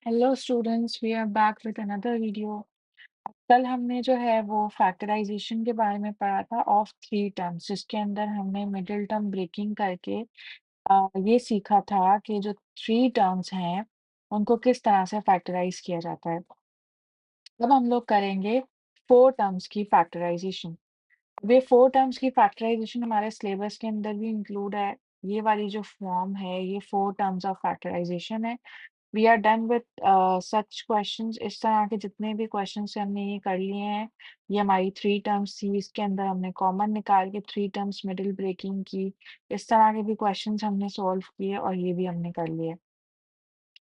Hello students, we are back with another video. कल हमने जो है वो फैक्टराइजेशन के बारे में पढ़ा था ऑफ थ्री टर्म्स, जिसके अंदर हमने मिडिल टर्म ब्रेकिंग करके ये सीखा था कि जो थ्री टर्म्स हैं उनको किस तरह से फैक्टराइज किया जाता है। अब हम लोग करेंगे फोर टर्म्स की फैक्टराइजेशन। वे फोर टर्म्स की फैक्टराइजेशन हमारे सिलेबस के अंदर भी इंक्लूड है। ये वाली जो फॉर्म है ये फोर टर्म्स ऑफ फैक्टराइजेशन है। We are done with such questions. इस तरह के जितने भी क्वेश्चंस हमने ये कर लिए हैं, ये हमारी थ्री टर्म्स थी। इसके अंदर हमने कॉमन निकाल के थ्री टर्म्स मिडिल ब्रेकिंग की। इस तरह के भी क्वेश्चंस हमने सॉल्व किए और ये भी हमने कर लिए।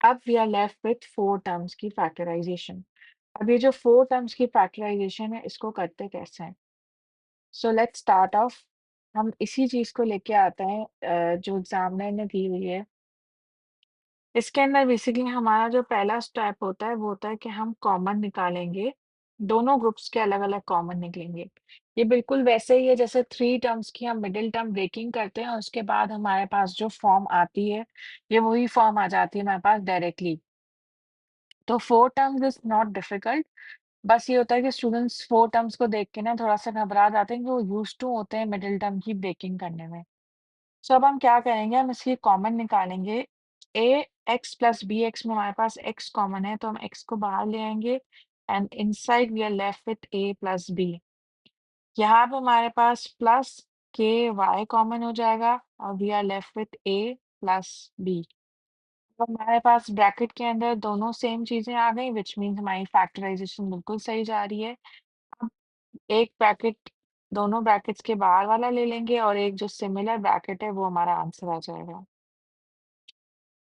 अब we are left with four terms की फैक्टराइजेशन। अब ये जो फोर टर्म्स की फैक्टराइजेशन है इसको करते कैसे हैं? So let's start of. हम इसी चीज को लेके आते हैं जो एग्जामिनर ने दी हुई है। इसके अंदर बेसिकली हमारा जो पहला स्टेप होता है वो होता है कि हम कॉमन निकालेंगे। दोनों ग्रुप्स के अलग-अलग कॉमन निकलेंगे। ये बिल्कुल वैसे ही है जैसे थ्री टर्म्स की हम मिडिल टर्म ब्रेकिंग करते हैं और उसके बाद हमारे पास जो फॉर्म आती है, ये वही फॉर्म आ जाती है हमारे पास डायरेक्टली। तो four terms is not difficult. बस ये होता है कि स्टूडेंट्स फोर टर्म्स को देख के ना थोड़ा-सा घबरा जाते हैं कि वो यूज्ड टू होते हैं मिडिल टर्म की ब्रेकिंग करने में। सो अब हम क्या करेंगे, हम इसकी कॉमन निकालेंगे। ए एक्स प्लस बी एक्स में हमारे पास एक्स कॉमन है तो हम एक्स को बाहर ले आएंगे and inside we are left with a plus b. यहाँ पे हमारे पास प्लस के वाई कॉमन हो जाएगा और we are left with a plus b. तो हमारे पास ब्रैकेट के अंदर दोनों सेम चीजें आ गई, विच मीन्स हमारी फैक्टराइजेशन बिल्कुल सही जा रही है। अब एक ब्रैकेट, दोनों ब्रैकेट्स के बाहर वाला ले लेंगे और एक जो सिमिलर ब्रैकेट है वो हमारा आंसर आ जाएगा।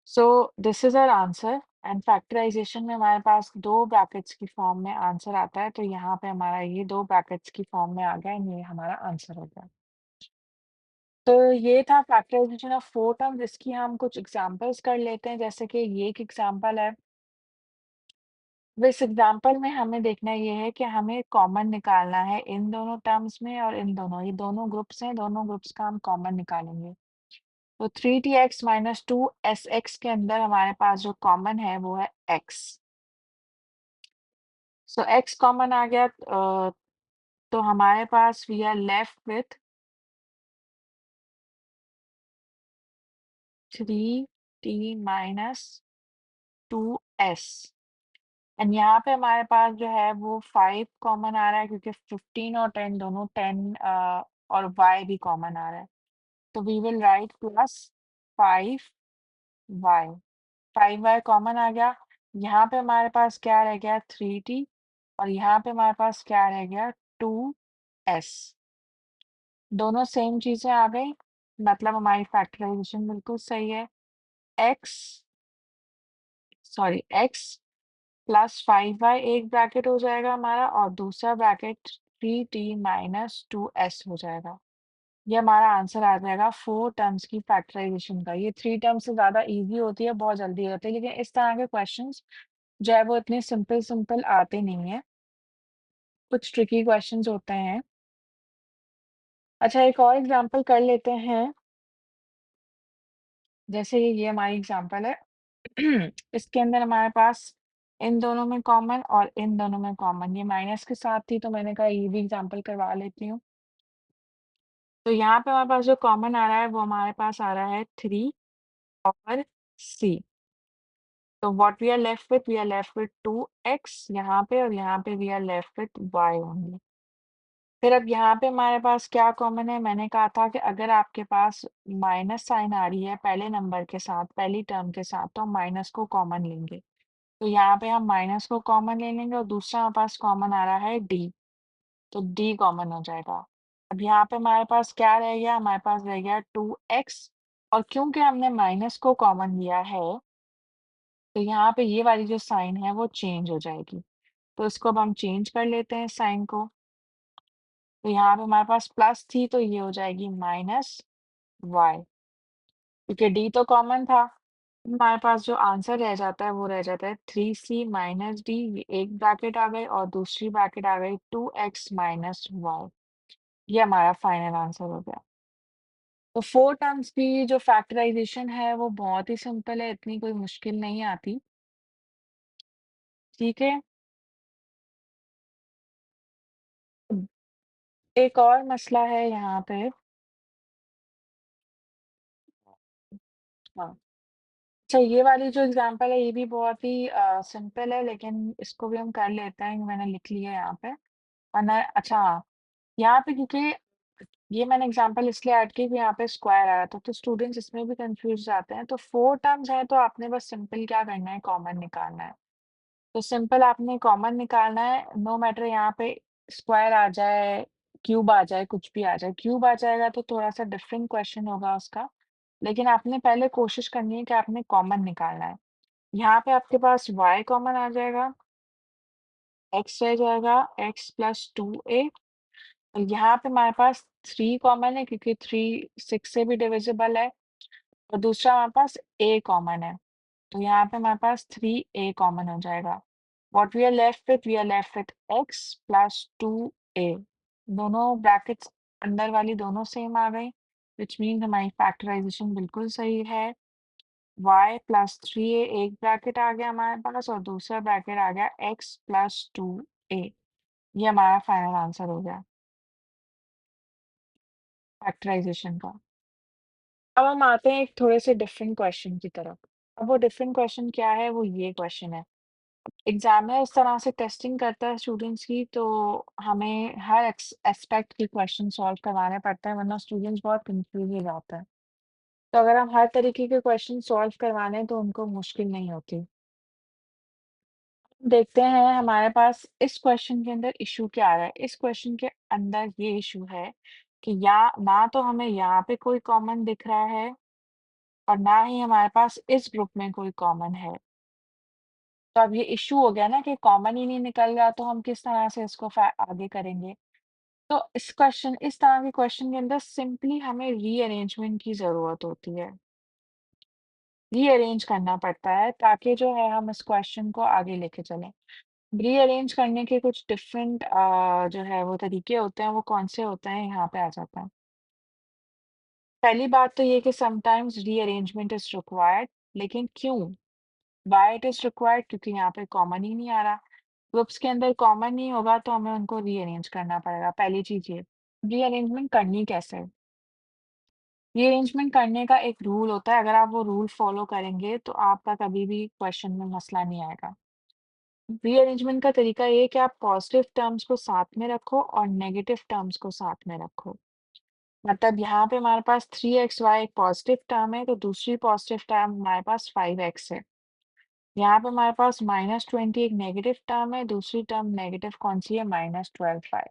So this is our answer and factorization में हमारे पास दो ब्रैकेट्स की फॉर्म में आंसर आता है, तो यहाँ पे हमारा ये दो ब्रैकेट्स की फॉर्म में आ गया एंड ये हमारा आंसर हो गया। तो ये था फैक्टराइजेशन ऑफ फोर टर्म्स। इसकी हम कुछ एग्जांपल्स कर लेते हैं, जैसे कि ये एक एग्जांपल है। इस एग्जांपल में हमें देखना ये है कि हमें कॉमन निकालना है इन दोनों टर्म्स में और इन दोनों, ये दोनों ग्रुप्स हैं, दोनों ग्रुप्स का हम कॉमन निकालेंगे। तो 3tx माइनस 2sx के अंदर हमारे पास जो कॉमन है वो है x। सो x कॉमन आ गया, तो हमारे पास we are left with 3t minus 2s and यहाँ पे हमारे पास जो है वो 5 कॉमन आ रहा है क्योंकि 15 और 10 दोनों 10 और y भी कॉमन आ रहा है। तो we will write plus 5y। 5y common आ गया। यहाँ पे हमारे पास क्या रह गया, 3t और यहाँ पे हमारे पास क्या रह गया, 2s। दोनों सेम चीजें आ गई, मतलब हमारी फैक्टराइजेशन बिल्कुल सही है। x sorry x plus 5y एक ब्रैकेट हो जाएगा हमारा और दूसरा ब्रैकेट 3t माइनस 2s हो जाएगा। ये हमारा आंसर आ जाएगा फोर टर्म्स की फैक्टराइजेशन का। ये थ्री टर्म्स से ज़्यादा इजी होती है, बहुत जल्दी होती है, लेकिन इस तरह के क्वेश्चंस जो है वो इतने सिंपल सिंपल आते नहीं है, कुछ ट्रिकी क्वेश्चंस होते हैं। अच्छा, एक और एग्जांपल कर लेते हैं। जैसे ये हमारी एग्जांपल है। इसके अंदर हमारे पास इन दोनों में कॉमन और इन दोनों में कॉमन, ये माइनस के साथ थी तो मैंने कहा ये भी एग्जांपल करवा लेती हूँ। तो यहाँ पे हमारे पास जो कॉमन आ रहा है वो हमारे पास आ रहा है 3 और c। तो what we are left with, we are left with 2x यहाँ पे और यहाँ पे we are left with y only. फिर अब यहाँ पे हमारे पास क्या कॉमन है, मैंने कहा था कि अगर आपके पास माइनस साइन आ रही है पहले नंबर के साथ, पहली टर्म के साथ, तो हम माइनस को कॉमन लेंगे। तो यहाँ पे हम माइनस को कॉमन ले लेंगे और दूसरा हमारे पास कॉमन आ रहा है d, तो d कॉमन हो जाएगा। अब यहाँ पे हमारे पास क्या रह गया, हमारे पास रह गया 2x और क्योंकि हमने माइनस को कॉमन लिया है तो यहाँ पे ये वाली जो साइन है वो चेंज हो जाएगी। तो इसको अब हम चेंज कर लेते हैं साइन को। तो यहाँ पे हमारे पास प्लस थी तो ये हो जाएगी माइनस y, क्योंकि d तो कॉमन था। हमारे पास जो आंसर रह जाता है वो रह जाता है 3c माइनस डी, ये एक ब्रैकेट आ गई और दूसरी ब्रैकेट आ गई 2x माइनस वाई। ये हमारा फाइनल आंसर हो गया। तो फोर टर्म्स की जो फैक्टराइजेशन है वो बहुत ही सिंपल है, इतनी कोई मुश्किल नहीं आती। ठीक है? अब एक और मसला है यहाँ पे। हाँ, अच्छा ये वाली जो एग्ज़ाम्पल है ये भी बहुत ही सिंपल है, लेकिन इसको भी हम कर लेते हैं, मैंने लिख लिया है यहाँ पे। वरना अच्छा, यहाँ पे क्योंकि ये मैंने एग्ज़ाम्पल इसलिए ऐड की कि यहाँ पे स्क्वायर आया था, तो स्टूडेंट्स इसमें भी कन्फ्यूज़ जाते हैं। तो 4 टर्म्स हैं, तो आपने बस सिंपल क्या करना है, कॉमन निकालना है। तो सिंपल आपने कॉमन निकालना है, नो मैटर यहाँ पे स्क्वायर आ जाए, क्यूब आ जाए, कुछ भी आ जाए। क्यूब आ जाएगा तो थोड़ा-सा डिफरेंट क्वेश्चन होगा उसका, लेकिन आपने पहले कोशिश करनी है कि आपने कॉमन निकालना है। यहाँ पे आपके पास y कॉमन आ जाएगा, x रह जाएगा, x प्लस 2a, और यहाँ पे हमारे पास 3 कॉमन है क्योंकि 3 6 से भी डिविजिबल है, और दूसरा हमारे पास a कॉमन है। तो यहाँ पे हमारे पास 3a कॉमन हो जाएगा। What we are left with, we are left with x plus 2a। दोनों ब्रैकेट्स अंदर वाली दोनों सेम आ गई, व्हिच मीन्स हमारी फैक्टराइजेशन बिल्कुल सही है। y प्लस 3a एक ब्रैकेट आ गया हमारे पास, और दूसरा ब्रैकेट आ गया x प्लस 2a। ये हमारा फाइनल आंसर हो गया फैक्टराइजेशन का। अब हम आते हैं एक थोड़े से डिफरेंट क्वेश्चन की तरफ। अब वो डिफरेंट क्वेश्चन क्या है, वो ये क्वेश्चन है। एग्जामिनर इस तरह से टेस्टिंग करता है स्टूडेंट्स की, तो हमें हर एस्पेक्ट के क्वेश्चन सॉल्व करवाने पड़ते हैं, वरना स्टूडेंट्स बहुत कंफ्यूज हो जाते हैं। तो अगर हम हर तरीके के क्वेश्चन सॉल्व करवाने तो उनको मुश्किल नहीं होती। देखते हैं हमारे पास इस क्वेश्चन के अंदर इशू क्या आ रहा है। इस क्वेश्चन के अंदर ये इशू है कि या ना तो हमें यहाँ पे कोई कॉमन दिख रहा है, और ना ही हमारे पास इस ग्रुप में कोई कॉमन है। तो अब ये इश्यू हो गया ना कि कॉमन ही नहीं निकल रहा, तो हम किस तरह से इसको आगे करेंगे। तो इस तरह के क्वेश्चन के अंदर सिंपली हमें रीअरेंजमेंट की ज़रूरत होती है। रीअरेंज करना पड़ता है ताकि जो है हम इस क्वेश्चन को आगे लेके चलें। रीअरेंज करने के कुछ डिफरेंट जो है वो तरीके होते हैं, वो कौन से होते हैं यहाँ पे आ जाता है। पहली बात तो ये कि समटाइम्स रीअरेंजमेंट इज़ रिक्वायर्ड, लेकिन क्यों? Why it is required? क्योंकि यहाँ पे कॉमन ही नहीं आ रहा। ग्रुप्स के अंदर कॉमन नहीं होगा तो हमें उनको रीअरेंज करना पड़ेगा, पहली चीज़ ये। रीअरेंजमेंट करनी कैसे है? रीअरेंजमेंट करने का एक रूल होता है, अगर आप वो रूल फॉलो करेंगे तो आपका कभी भी क्वेश्चन में मसला नहीं आएगा। रीअरेंजमेंट का तरीका ये है कि आप पॉजिटिव टर्म्स को साथ में रखो और नेगेटिव टर्म्स को साथ में रखो। मतलब यहाँ पे हमारे पास 3xy एक पॉजिटिव टर्म है, तो दूसरी पॉजिटिव टर्म हमारे पास 5x है। यहाँ पे हमारे पास -20 एक नेगेटिव टर्म है, दूसरी टर्म नेगेटिव कौन-सी है? -12y।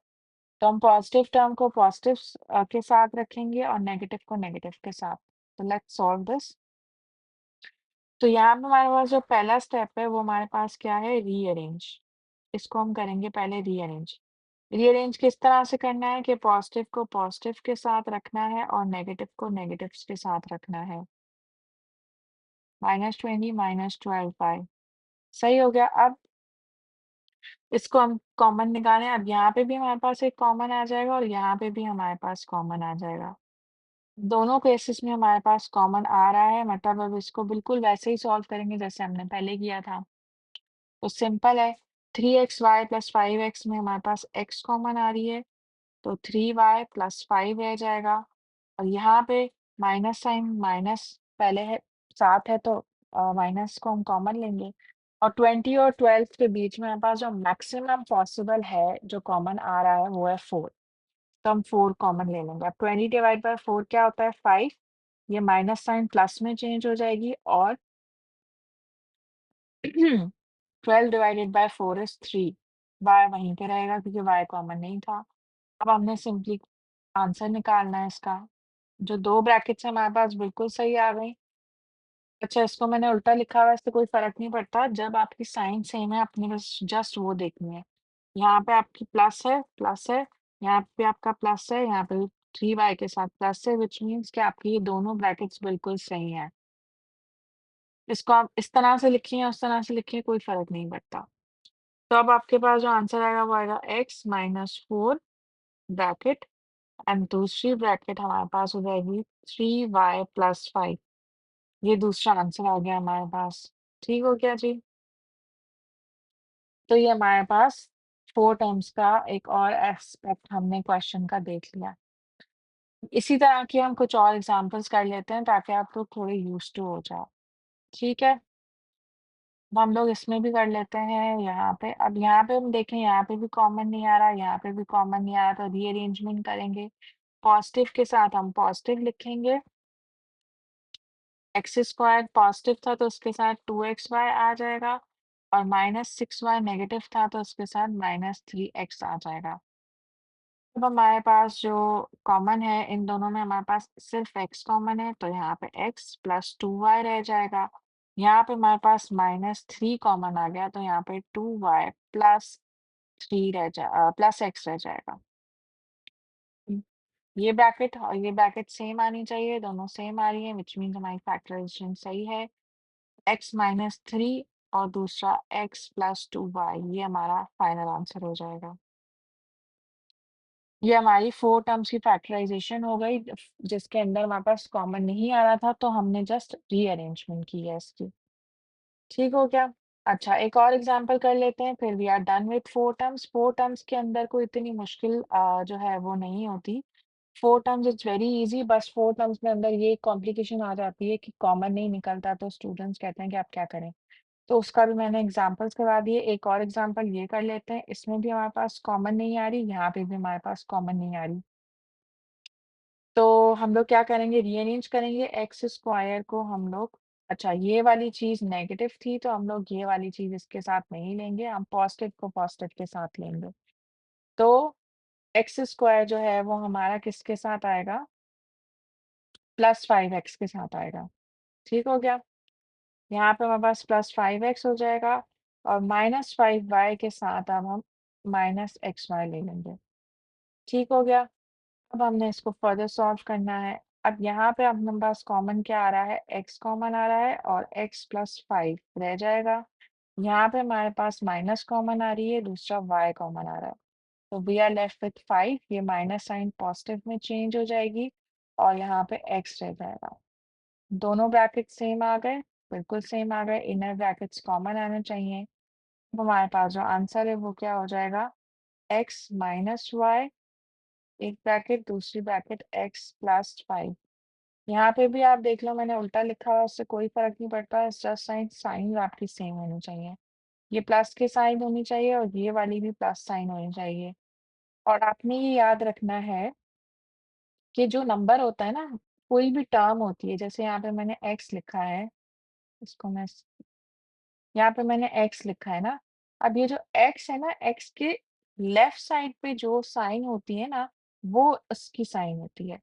तो हम पॉजिटिव टर्म को पॉजिटिव के साथ रखेंगे और नेगेटिव को नेगेटिव के साथ। तो लेट्स सॉल्व दिस। तो यहाँ पे हमारे पास जो पहला स्टेप है वो हमारे पास क्या है? रीअरेंज। इसको हम करेंगे पहले रीअरेंज। रीअरेंज किस तरह से करना है कि पॉजिटिव को पॉजिटिव के साथ रखना है और नेगेटिव को नेगेटिव्स के साथ रखना है। -20 -12y सही हो गया। अब इसको हम कॉमन निकालें। अब यहाँ पे भी हमारे पास एक कॉमन आ जाएगा और यहाँ पे भी हमारे पास कॉमन आ जाएगा। दोनों केसेस में हमारे पास कॉमन आ रहा है, मतलब अब इसको बिल्कुल वैसे ही सॉल्व करेंगे जैसे हमने पहले किया था। तो सिंपल है, 3xy + 5x में हमारे पास x कॉमन आ रही है, तो 3y + 5 रह जाएगा, और यहाँ पे माइनस साइन माइनस पहले है, साथ है, तो माइनस को हम कॉमन लेंगे, और 20 और 12 के बीच में हमारे पास जो मैक्सिमम पॉसिबल है, जो कॉमन आ रहा है वो है 4। तो हम 4 कॉमन ले लेंगे। अब 20 डिवाइड बाय 4 क्या होता है? 5। ये माइनस साइन प्लस में चेंज हो जाएगी, और 12 डिवाइडेड बाय 4 इज़ 3। y वहीं पे रहेगा क्योंकि y कॉमन नहीं था। अब हमने सिंपली आंसर निकालना है इसका। जो 2 ब्रैकेट्स हमारे पास बिल्कुल सही आ गई। अच्छा, इसको मैंने उल्टा लिखा हुआ है, इससे कोई फ़र्क नहीं पड़ता। जब आपकी साइन सेम है, आपने बस जस्ट वो देखनी है। यहाँ पे आपकी प्लस है, यहाँ पे आपका प्लस है, यहाँ पे 3y के साथ प्लस है, व्हिच मीन्स कि आपकी ये दोनों ब्रैकेट्स बिल्कुल सही हैं। इसको आप इस तरह से लिखिए, उस तरह से लिखिए, कोई फ़र्क नहीं पड़ता। तो अब आपके पास जो आंसर आएगा वो आएगा x - 4 ब्रैकेट, एंड दूसरी ब्रैकेट हमारे पास हो जाएगी 3y + 5। ये दूसरा आंसर आ गया हमारे पास। ठीक हो गया जी? तो ये हमारे पास 4 टर्म्स का एक और एस्पेक्ट हमने क्वेश्चन का देख लिया। इसी तरह की हम कुछ और एग्ज़ाम्पल्स कर लेते हैं ताकि आप लोग थोड़े यूज़्ड टू हो जाओ, ठीक है? अब हम लोग इसमें भी कर लेते हैं यहाँ पे। अब यहाँ पे हम देखें, यहाँ पे भी कॉमन नहीं आ रहा, यहाँ पे भी कॉमन नहीं आ रहा, तो रीअरेंजमेंट करेंगे। पॉज़िटिव के साथ हम पॉज़िटिव लिखेंगे। एक्स स्क्वायर पॉज़िटिव था तो उसके साथ 2xy आ जाएगा, और -6y नेगेटिव था तो उसके साथ -3x आ जाएगा। अब हमारे पास जो कॉमन है इन दोनों में, हमारे पास सिर्फ x कॉमन है, तो यहाँ पे x प्लस 2y रह जाएगा। यहाँ पे हमारे पास -3 कॉमन आ गया, तो यहाँ पे 2y प्लस 3 प्लस x रह जाएगा। हम्म, ये ब्रैकेट और ये ब्रैकेट सेम आनी चाहिए, दोनों सेम आ रही है, विच मीन्स हमारी फैक्टराइजेशन सही है। x माइनस 3 और दूसरा x प्लस 2y, ये हमारा फाइनल आंसर हो जाएगा। ये हमारी 4 टर्म्स की फैक्टराइज़ेशन हो गई, जिसके अंदर हमारे पास कॉमन नहीं आ रहा था, तो हमने जस्ट रीअरेंजमेंट की है इसकी। ठीक हो गया? अच्छा, एक और एग्ज़ाम्पल कर लेते हैं, फिर we are done with 4 terms. 4 terms के अंदर कोई इतनी मुश्किल जो है वो नहीं होती। 4 टर्म्स इट्स वेरी ईज़ी, बस 4 टर्म्स में अंदर ये कॉम्प्लिकेशन आ जाती है कि कॉमन नहीं निकलता, तो स्टूडेंट्स कहते हैं कि आप क्या करें? तो उसका भी मैंने एग्ज़ाम्पल्स करवा दिए। एक और एग्ज़ाम्पल ये कर लेते हैं, इसमें भी हमारे पास कॉमन नहीं आ रही, यहाँ पे भी हमारे पास कॉमन नहीं आ रही। तो हम लोग क्या करेंगे, रीअरेंज करेंगे एक्स स्क्वायर को हम लोग। अच्छा, ये वाली चीज़ नेगेटिव थी, तो हम लोग ये वाली चीज़ इसके साथ नहीं लेंगे, हम पॉज़िटिव को पॉज़िटिव के साथ लेंगे। तो एक्स स्क्वायर जो है वो हमारा किसके साथ आएगा? प्लस 5x के साथ आएगा। ठीक हो गया? यहाँ पे हमारे पास प्लस 5x हो जाएगा, और माइनस 5y के साथ अब हम माइनस xy ले लेंगे। ठीक हो गया? अब हमने इसको फर्दर सॉल्व करना है। अब यहाँ पे अब हमारे पास कॉमन क्या आ रहा है? x कॉमन आ रहा है, और x प्लस 5 रह जाएगा। यहाँ पे हमारे पास माइनस कॉमन आ रही है, दूसरा y कॉमन आ रहा है। तो वी आर लेफ्ट विथ 5, ये माइनस साइन पॉजिटिव में चेंज हो जाएगी, और यहाँ पे x रह जाएगा। दोनों ब्रैकेट सेम आ गए, बिल्कुल सेम आ गए, इनर ब्रैकेट्स कॉमन आने चाहिए। अब हमारे पास जो आंसर है वो क्या हो जाएगा? x माइनस वाई, एक ब्रैकेट, दूसरी ब्रैकेट x प्लस 5। यहाँ पे भी आप देख लो, मैंने उल्टा लिखा हुआ, उससे कोई फर्क नहीं पड़ता, जस्ट साइन साइन आपकी सेम होनी चाहिए। ये प्लस के साइन होनी चाहिए, और ये वाली भी प्लस साइन होनी चाहिए। और आपने ये याद रखना है कि जो नंबर होता है ना, कोई भी टर्म होती है, जैसे यहाँ पे मैंने x लिखा है, इसको मैं यहाँ पे मैंने x लिखा है ना, अब ये जो x है ना, x के लेफ्ट साइड पे जो साइन होती है ना, वो उसकी साइन होती है।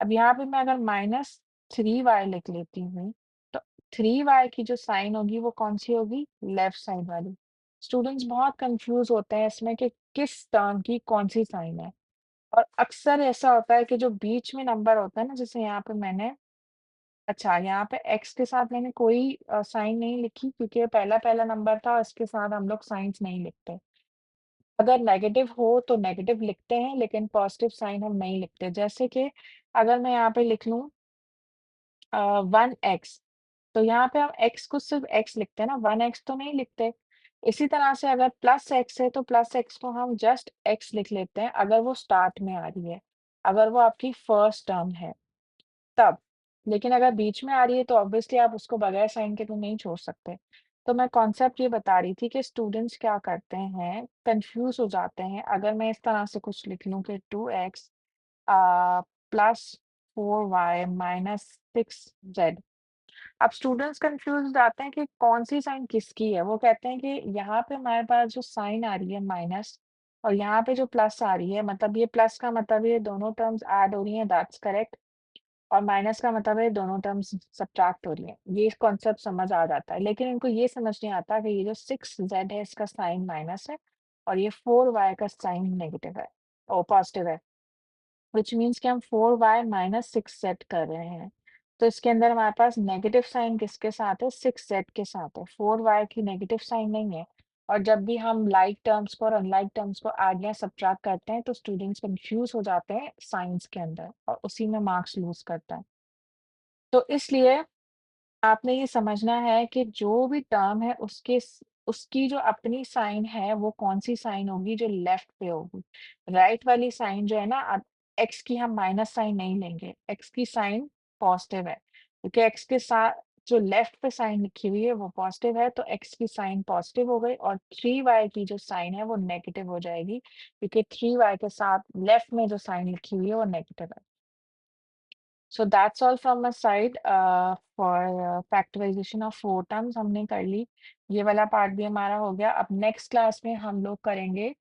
अब यहाँ पे मैं अगर -3y लिख लेती हूँ, तो 3y की जो साइन होगी वो कौन-सी होगी? लेफ्ट साइड वाली। स्टूडेंट्स बहुत कन्फ्यूज़ होते हैं इसमें कि किस टर्म की कौन-सी साइन है, और अक्सर ऐसा होता है कि जो बीच में नंबर होता है ना, जैसे यहाँ पे मैंने, अच्छा, यहाँ पे x के साथ मैंने कोई साइन नहीं लिखी, क्योंकि ये पहला-पहला नंबर था, इसके साथ हम लोग साइन्स नहीं लिखते। अगर नेगेटिव हो तो नेगेटिव लिखते हैं, लेकिन पॉजिटिव साइन हम नहीं लिखते। जैसे कि अगर मैं यहाँ पे लिख लूँ 1x, तो यहाँ पे हम x को सिर्फ़ x लिखते हैं ना, 1x तो नहीं लिखते। इसी तरह से अगर प्लस x है, तो प्लस x को हम जस्ट x लिख लेते हैं, अगर वो स्टार्ट में आ रही है, अगर वो आपकी फर्स्ट टर्म है। तब। लेकिन अगर बीच में आ रही है, तो ऑब्वियसली आप उसको बगैर साइन के तो नहीं छोड़ सकते। तो मैं कॉन्सेप्ट ये बता रही थी कि स्टूडेंट्स क्या करते हैं, कन्फ्यूज़ हो जाते हैं। अगर मैं इस तरह से कुछ लिख लूँ कि 2x plus 4y minus 6z। अब स्टूडेंट्स कन्फ्यूज़ हो जाते हैं कि कौन-सी साइन किसकी है। वो कहते हैं कि यहाँ पे हमारे पास जो साइन आ रही है माइनस, और यहाँ पे जो प्लस आ रही है, मतलब ये प्लस का मतलब ये दोनों टर्म्स ऐड हो रही हैं, दैट्स करेक्ट। और माइनस का मतलब है दोनों टर्म्स सब्ट्रैक्ट हो रही हैं। ये कॉन्सेप्ट समझ आ जाता है, लेकिन इनको ये समझ नहीं आता कि ये जो 6z है, इसका साइन माइनस है, और ये 4y का साइन नेगेटिव है, पॉजिटिव है। व्हिच मीन्स कि हम 4y माइनस 6z कर रहे हैं। तो इसके अंदर हमारे पास नेगेटिव साइन किसके साथ है? 6z के साथ है। 4y की नेगेटिव साइन नहीं है। और जब भी हम लाइक टर्म्स को और अनलाइक टर्म्स को ऐड या सब्ट्रैक्ट करते हैं, तो स्टूडेंट्स कंफ्यूज हो जाते हैं साइंस के अंदर, और उसी में मार्क्स लूज करता है। तो इसलिए आपने ये समझना है कि जो भी टर्म है उसके उसकी जो अपनी साइन है वो कौन-सी साइन होगी जो लेफ्ट पे होगी। राइट वाली साइन जो है ना अब एक्स की हम माइनस साइन नहीं लेंगे, एक्स की साइन पॉज़िटिव है, क्योंकि एक्स के साथ जो लेफ्ट पे साइन लिखी हुई है वो पॉज़िटिव है, तो एक्स की साइन पॉज़िटिव हो गई और 3y की जो साइन है वो नेगेटिव हो जाएगी, क्योंकि 3y के साथ लेफ्ट में जो साइन लिखी हुई है वो नेगेटिव है। So that's all from my side for factorisation of 4 terms हमने कर ली। ये वाला पार्ट भी हमारा हो गया। अब नेक्स्ट क्लास में हम लोग करेंगे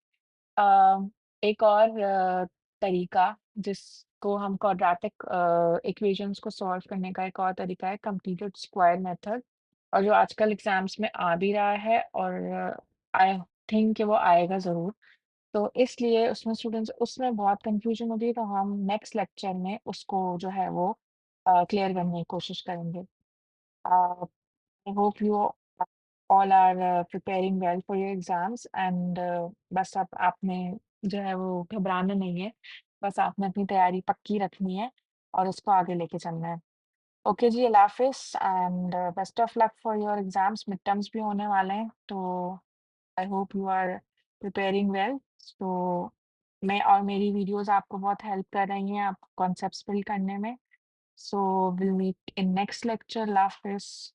एक और तरीका जिसको हम क्वाड्रेटिक इक्वेशंस को सॉल्व करने का एक और तरीका है कंप्लीटेड स्क्वायर मेथड, और जो आजकल एग्ज़ाम्स में आ भी रहा है और आई थिंक कि वो आएगा ज़रूर। तो इसलिए उसमें स्टूडेंट्स उसमें बहुत कन्फ्यूजन होती है, तो हम नेक्स्ट लेक्चर में उसको जो है वो क्लियर करने की कोशिश करेंगे। I hope you all are preparing well for your exams and बस अब आपने जो है वो घबराना नहीं है, बस आपने अपनी तैयारी पक्की रखनी है और उसको आगे लेके चलना है। ओके जी, अल्लाह हाफ़िज़ and best of luck for your exams, mid terms भी होने वाले हैं, तो I hope you are preparing well. So मैं और मेरी वीडियोज़ आपको बहुत हेल्प कर रही हैं आप कॉन्सेप्ट्स बिल्ड करने में। So will meet in next lecture. अल्लाह हाफ़िज़।